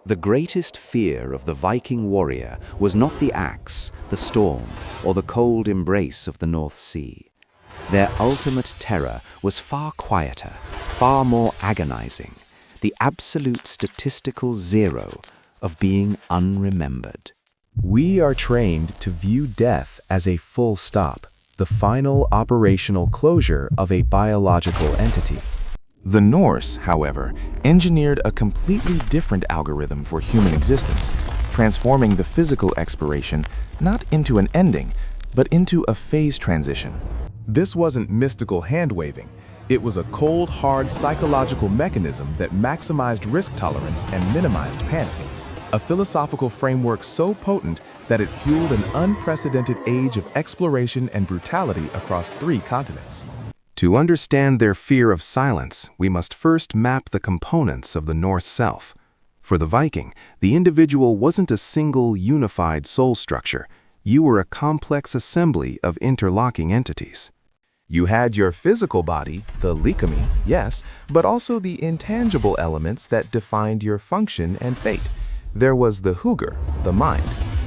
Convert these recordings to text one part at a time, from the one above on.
The greatest fear of the Viking warrior was not the axe, the storm, or the cold embrace of the North Sea. Their ultimate terror was far quieter, far more agonizing, the absolute statistical zero of being unremembered. We are trained to view death as a full stop, the final operational closure of a biological entity. The Norse, however, engineered a completely different algorithm for human existence, transforming the physical expiration not into an ending, but into a phase transition. This wasn't mystical hand-waving. It was a cold, hard psychological mechanism that maximized risk tolerance and minimized panic. A philosophical framework so potent that it fueled an unprecedented age of exploration and brutality across 3 continents. To understand their fear of silence, we must first map the components of the Norse self. For the Viking, the individual wasn't a single, unified soul structure. You were a complex assembly of interlocking entities. You had your physical body, the likami, yes, but also the intangible elements that defined your function and fate. There was the hugr, the mind,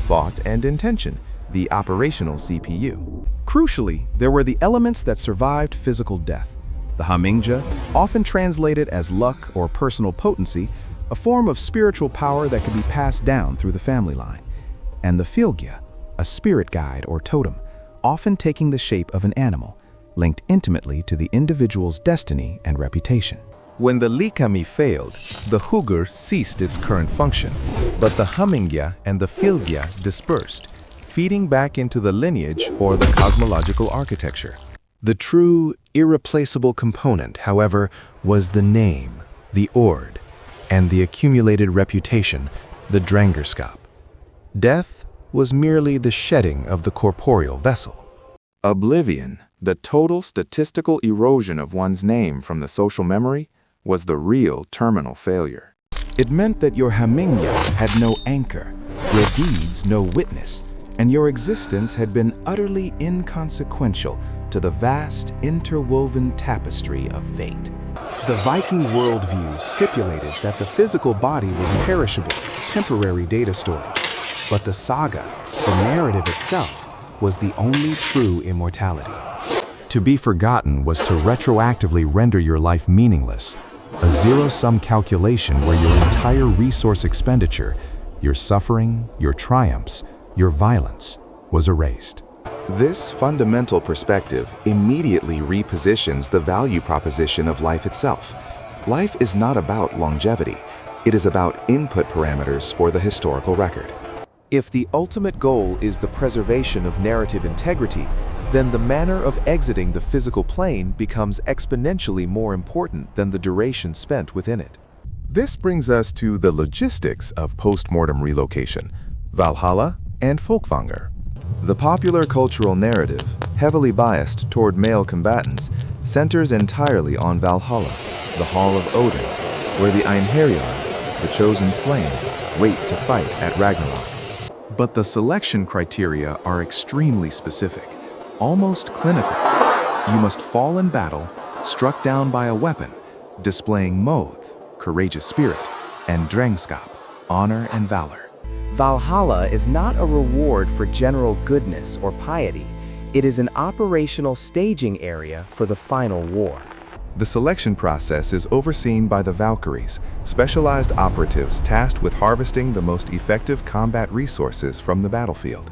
thought and intention, the operational CPU. Crucially, there were the elements that survived physical death. The hamingja, often translated as luck or personal potency, a form of spiritual power that could be passed down through the family line. And the fylgja, a spirit guide or totem, often taking the shape of an animal, linked intimately to the individual's destiny and reputation. When the likami failed, the hugr ceased its current function, but the hamingja and the fylgja dispersed, feeding back into the lineage or the cosmological architecture. The true, irreplaceable component, however, was the name, the ord, and the accumulated reputation, the drangerskap. Death was merely the shedding of the corporeal vessel. Oblivion, the total statistical erosion of one's name from the social memory, was the real terminal failure. It meant that your hamingja had no anchor, your deeds no witness, and your existence had been utterly inconsequential to the vast interwoven tapestry of fate. The Viking worldview stipulated that the physical body was perishable, temporary data storage, but the saga, the narrative itself, was the only true immortality. To be forgotten was to retroactively render your life meaningless, a zero-sum calculation where your entire resource expenditure, your suffering, your triumphs, your violence, was erased. This fundamental perspective immediately repositions the value proposition of life itself. Life is not about longevity. It is about input parameters for the historical record. If the ultimate goal is the preservation of narrative integrity, then the manner of exiting the physical plane becomes exponentially more important than the duration spent within it. This brings us to the logistics of post-mortem relocation, Valhalla and Folkvanger. The popular cultural narrative, heavily biased toward male combatants, centers entirely on Valhalla, the Hall of Odin, where the Einherjar, the chosen slain, wait to fight at Ragnarok. But the selection criteria are extremely specific, almost clinical. You must fall in battle, struck down by a weapon, displaying moth, courageous spirit, and drengskap, honor and valor. Valhalla is not a reward for general goodness or piety. It is an operational staging area for the final war. The selection process is overseen by the Valkyries, specialized operatives tasked with harvesting the most effective combat resources from the battlefield.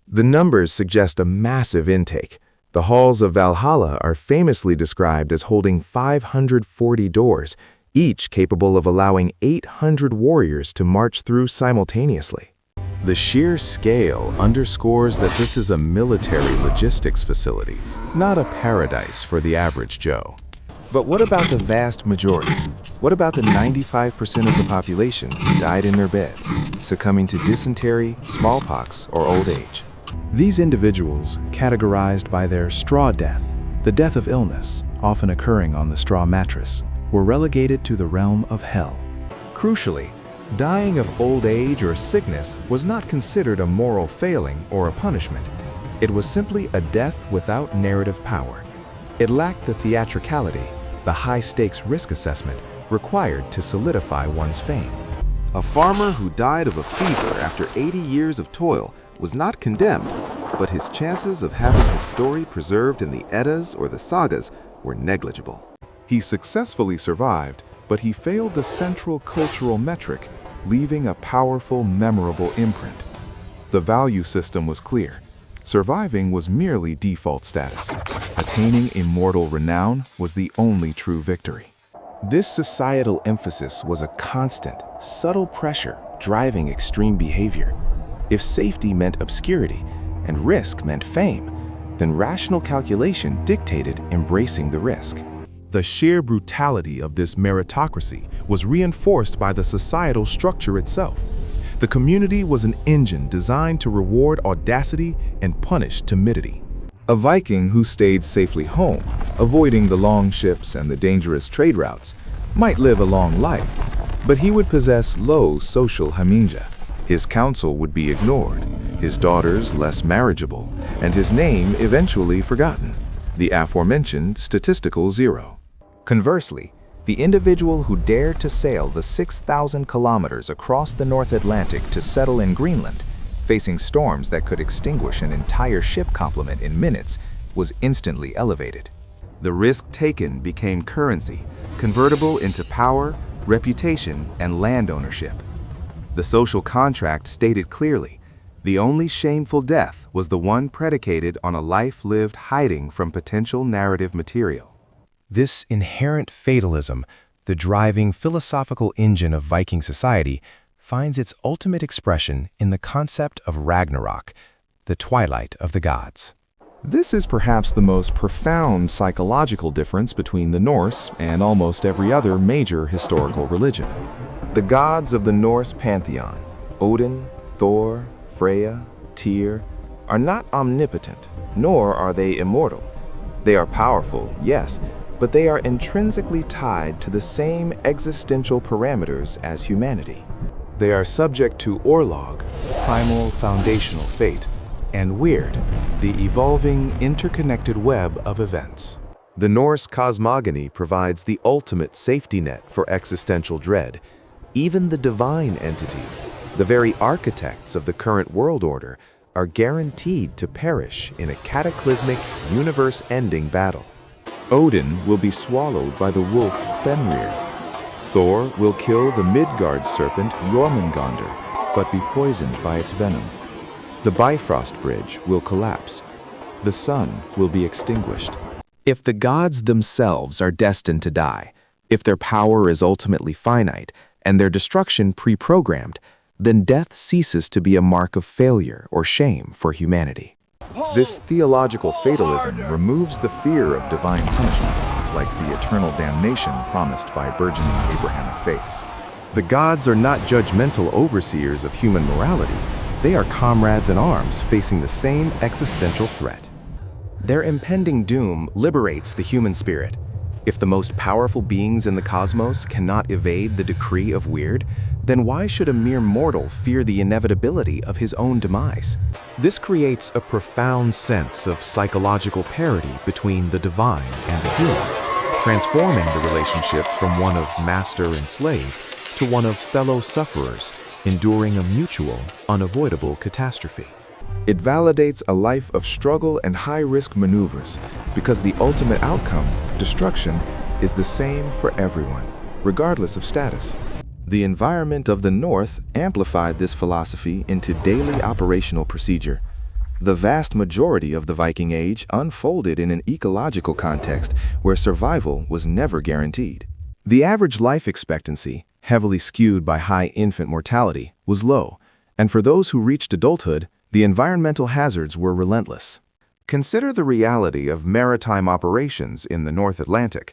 The numbers suggest a massive intake. The halls of Valhalla are famously described as holding 540 doors, each capable of allowing 800 warriors to march through simultaneously. The sheer scale underscores that this is a military logistics facility, not a paradise for the average Joe. But what about the vast majority? What about the 95% of the population who died in their beds, succumbing to dysentery, smallpox, or old age? These individuals, categorized by their straw death, the death of illness, often occurring on the straw mattress, were relegated to the realm of hell. Crucially, dying of old age or sickness was not considered a moral failing or a punishment. It was simply a death without narrative power. It lacked the theatricality, the high-stakes risk assessment required to solidify one's fame. A farmer who died of a fever after 80 years of toil was not condemned, but his chances of having his story preserved in the Eddas or the sagas were negligible. He successfully survived, but he failed the central cultural metric, leaving a powerful, memorable imprint. The value system was clear. Surviving was merely default status. Attaining immortal renown was the only true victory. This societal emphasis was a constant, subtle pressure driving extreme behavior. If safety meant obscurity and risk meant fame, then rational calculation dictated embracing the risk. The sheer brutality of this meritocracy was reinforced by the societal structure itself. The community was an engine designed to reward audacity and punish timidity. A Viking who stayed safely home, avoiding the long ships and the dangerous trade routes, might live a long life, but he would possess low social haminja. His counsel would be ignored, his daughters less marriageable, and his name eventually forgotten, the aforementioned statistical zero. Conversely, the individual who dared to sail the 6,000 kilometers across the North Atlantic to settle in Greenland, facing storms that could extinguish an entire ship complement in minutes, was instantly elevated. The risk taken became currency, convertible into power, reputation, and land ownership. The social contract stated clearly, the only shameful death was the one predicated on a life lived hiding from potential narrative material. This inherent fatalism, the driving philosophical engine of Viking society, finds its ultimate expression in the concept of Ragnarok, the twilight of the gods. This is perhaps the most profound psychological difference between the Norse and almost every other major historical religion. The gods of the Norse pantheon, Odin, Thor, Freya, Tyr, are not omnipotent, nor are they immortal. They are powerful, yes, but they are intrinsically tied to the same existential parameters as humanity. They are subject to Orlog, primal foundational fate, and Weird, the evolving interconnected web of events. The Norse cosmogony provides the ultimate safety net for existential dread. Even the divine entities, the very architects of the current world order, are guaranteed to perish in a cataclysmic, universe-ending battle. Odin will be swallowed by the wolf Fenrir. Thor will kill the Midgard serpent Jormungandr, but be poisoned by its venom. The Bifrost Bridge will collapse. The sun will be extinguished. If the gods themselves are destined to die, if their power is ultimately finite, and their destruction pre-programmed, then death ceases to be a mark of failure or shame for humanity. This theological fatalism removes the fear of divine punishment, like the eternal damnation promised by burgeoning Abrahamic faiths. The gods are not judgmental overseers of human morality. They are comrades in arms facing the same existential threat. Their impending doom liberates the human spirit. If the most powerful beings in the cosmos cannot evade the decree of Weird, then why should a mere mortal fear the inevitability of his own demise? This creates a profound sense of psychological parity between the divine and the human, transforming the relationship from one of master and slave to one of fellow sufferers, enduring a mutual, unavoidable catastrophe. It validates a life of struggle and high-risk maneuvers because the ultimate outcome, destruction, is the same for everyone, regardless of status. The environment of the North amplified this philosophy into daily operational procedure. The vast majority of the Viking Age unfolded in an ecological context where survival was never guaranteed. The average life expectancy, heavily skewed by high infant mortality, was low, and for those who reached adulthood, the environmental hazards were relentless. Consider the reality of maritime operations in the North Atlantic.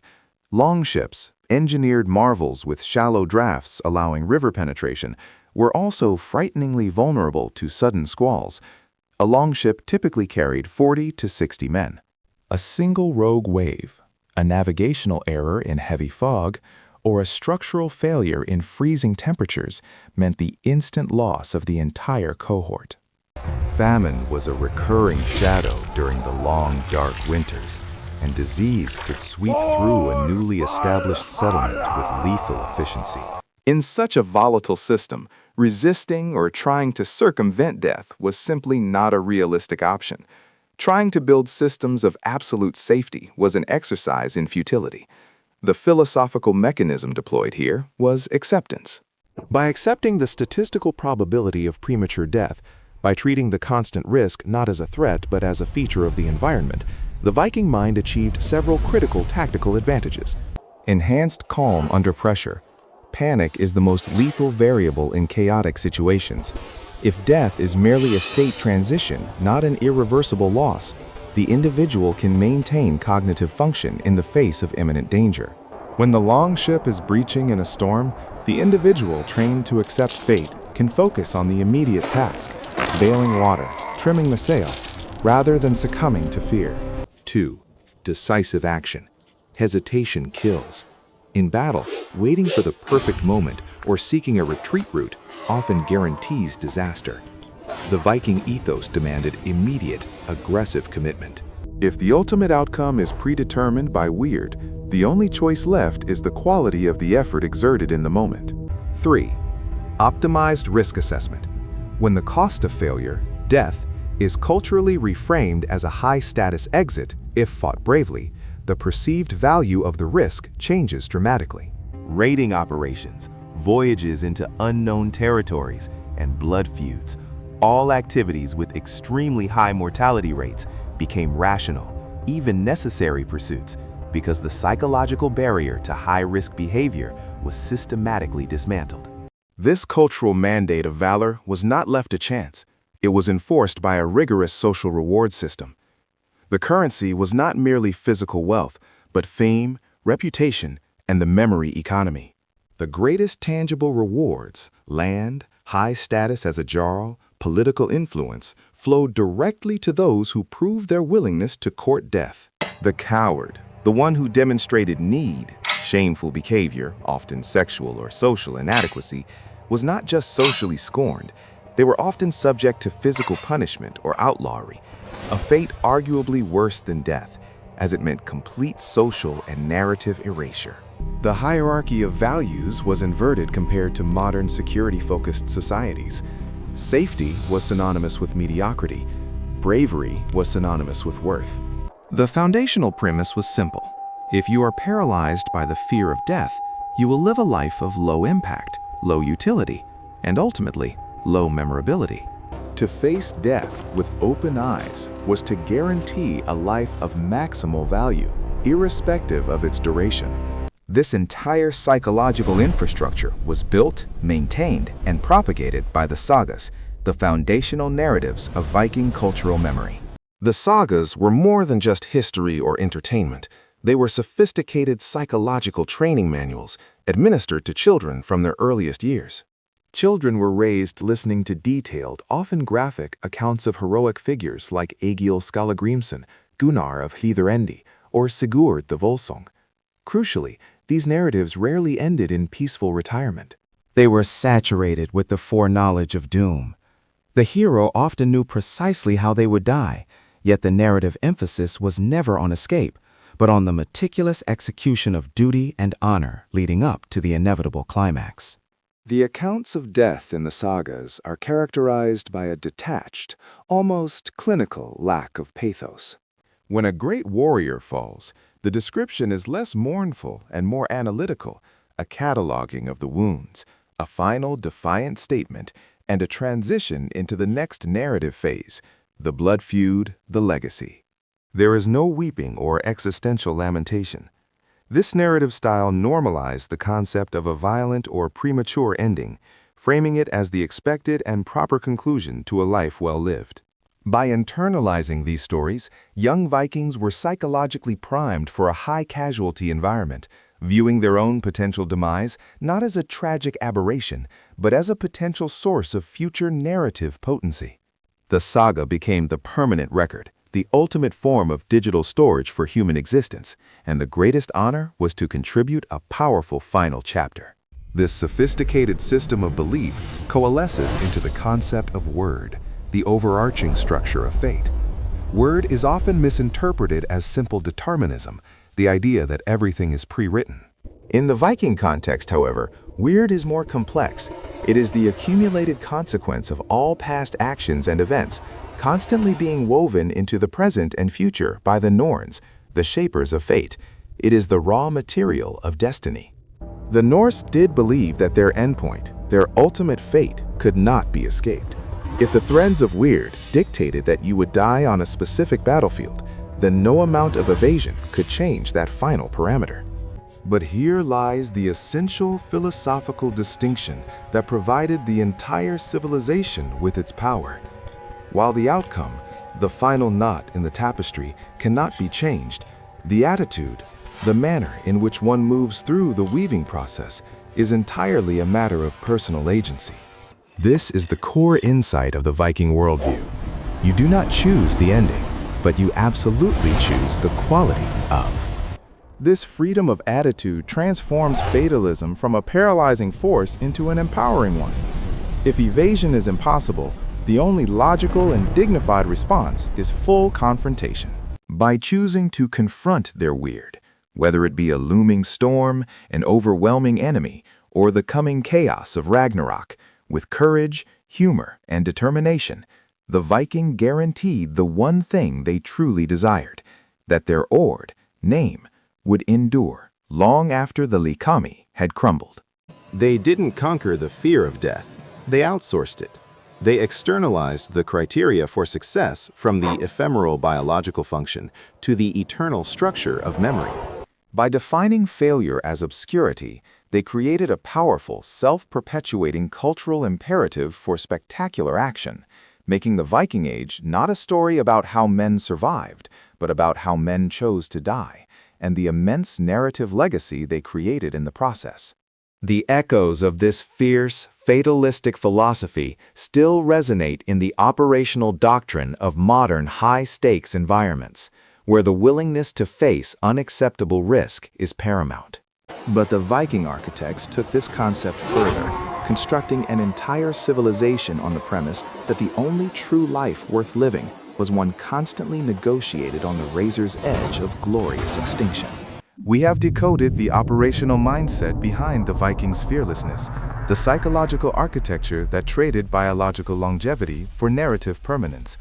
Longships, engineered marvels with shallow drafts allowing river penetration, were also frighteningly vulnerable to sudden squalls. A longship typically carried 40 to 60 men. A single rogue wave, a navigational error in heavy fog, or a structural failure in freezing temperatures meant the instant loss of the entire cohort. Famine was a recurring shadow during the long, dark winters, and disease could sweep through a newly established settlement with lethal efficiency. In such a volatile system, resisting or trying to circumvent death was simply not a realistic option. Trying to build systems of absolute safety was an exercise in futility. The philosophical mechanism deployed here was acceptance. By accepting the statistical probability of premature death, by treating the constant risk not as a threat but as a feature of the environment, the Viking mind achieved several critical tactical advantages. Enhanced calm under pressure. Panic is the most lethal variable in chaotic situations. If death is merely a state transition, not an irreversible loss, the individual can maintain cognitive function in the face of imminent danger. When the long ship is breaching in a storm, the individual trained to accept fate can focus on the immediate task, bailing water, trimming the sail, rather than succumbing to fear. 2. Decisive action. Hesitation kills. In battle, waiting for the perfect moment or seeking a retreat route often guarantees disaster. The Viking ethos demanded immediate, aggressive commitment. If the ultimate outcome is predetermined by weird, the only choice left is the quality of the effort exerted in the moment. 3. Optimized risk assessment. When the cost of failure, death, is culturally reframed as a high-status exit, if fought bravely, the perceived value of the risk changes dramatically. Raiding operations, voyages into unknown territories, and blood feuds, all activities with extremely high mortality rates, became rational, even necessary pursuits, because the psychological barrier to high-risk behavior was systematically dismantled. This cultural mandate of valor was not left to chance. It was enforced by a rigorous social reward system. The currency was not merely physical wealth, but fame, reputation, and the memory economy. The greatest tangible rewards, land, high status as a jarl, political influence, flowed directly to those who proved their willingness to court death. The coward, the one who demonstrated need, shameful behavior, often sexual or social inadequacy, was not just socially scorned. They were often subject to physical punishment or outlawry, a fate arguably worse than death, as it meant complete social and narrative erasure. The hierarchy of values was inverted compared to modern security-focused societies. Safety was synonymous with mediocrity. Bravery was synonymous with worth. The foundational premise was simple. If you are paralyzed by the fear of death, you will live a life of low impact, low utility, and ultimately, low memorability. To face death with open eyes was to guarantee a life of maximal value, irrespective of its duration. This entire psychological infrastructure was built, maintained, and propagated by the sagas, the foundational narratives of Viking cultural memory. The sagas were more than just history or entertainment. They were sophisticated psychological training manuals administered to children from their earliest years. Children were raised listening to detailed, often graphic, accounts of heroic figures like Egil Skallagrimsson, Gunnar of Hlíðarendi, or Sigurd the Volsung. Crucially, these narratives rarely ended in peaceful retirement. They were saturated with the foreknowledge of doom. The hero often knew precisely how they would die, yet the narrative emphasis was never on escape, but on the meticulous execution of duty and honor leading up to the inevitable climax. The accounts of death in the sagas are characterized by a detached, almost clinical lack of pathos. When a great warrior falls, the description is less mournful and more analytical, a cataloging of the wounds, a final defiant statement, and a transition into the next narrative phase, the blood feud, the legacy. There is no weeping or existential lamentation. This narrative style normalized the concept of a violent or premature ending, framing it as the expected and proper conclusion to a life well lived. By internalizing these stories, young Vikings were psychologically primed for a high-casualty environment, viewing their own potential demise not as a tragic aberration, but as a potential source of future narrative potency. The saga became the permanent record, the ultimate form of digital storage for human existence, and the greatest honor was to contribute a powerful final chapter. This sophisticated system of belief coalesces into the concept of word, the overarching structure of fate. Word is often misinterpreted as simple determinism, the idea that everything is pre-written. In the Viking context, however, Weird is more complex. It is the accumulated consequence of all past actions and events, constantly being woven into the present and future by the Norns, the shapers of fate. It is the raw material of destiny. The Norse did believe that their endpoint, their ultimate fate, could not be escaped. If the threads of weird dictated that you would die on a specific battlefield, then no amount of evasion could change that final parameter. But here lies the essential philosophical distinction that provided the entire civilization with its power. While the outcome, the final knot in the tapestry, cannot be changed, the attitude, the manner in which one moves through the weaving process, is entirely a matter of personal agency. This is the core insight of the Viking worldview. You do not choose the ending, but you absolutely choose the quality of. This freedom of attitude transforms fatalism from a paralyzing force into an empowering one. If evasion is impossible, the only logical and dignified response is full confrontation. By choosing to confront their weird, whether it be a looming storm, an overwhelming enemy, or the coming chaos of Ragnarok, with courage, humor, and determination, the Viking guaranteed the one thing they truly desired, that their ord, name, would endure long after the Likami had crumbled. They didn't conquer the fear of death, they outsourced it. They externalized the criteria for success from the ephemeral biological function to the eternal structure of memory. By defining failure as obscurity, they created a powerful, self-perpetuating cultural imperative for spectacular action, making the Viking Age not a story about how men survived, but about how men chose to die, and the immense narrative legacy they created in the process. The echoes of this fierce, fatalistic philosophy still resonate in the operational doctrine of modern high-stakes environments, where the willingness to face unacceptable risk is paramount. But the Viking architects took this concept further, constructing an entire civilization on the premise that the only true life worth living was one constantly negotiated on the razor's edge of glorious extinction. We have decoded the operational mindset behind the Vikings' fearlessness, the psychological architecture that traded biological longevity for narrative permanence.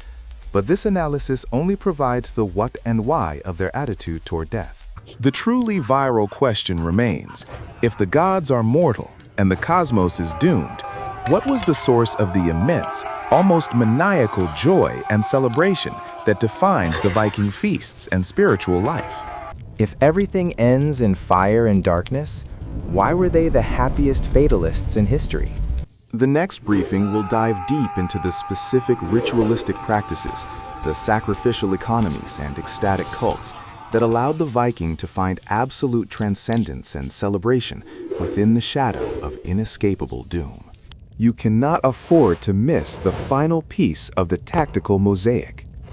But this analysis only provides the what and why of their attitude toward death. The truly viral question remains: if the gods are mortal and the cosmos is doomed, what was the source of the immense, almost maniacal joy and celebration that defined the Viking feasts and spiritual life? If everything ends in fire and darkness, why were they the happiest fatalists in history? The next briefing will dive deep into the specific ritualistic practices, the sacrificial economies and ecstatic cults that allowed the Viking to find absolute transcendence and celebration within the shadow of inescapable doom. You cannot afford to miss the final piece of the tactical mosaic.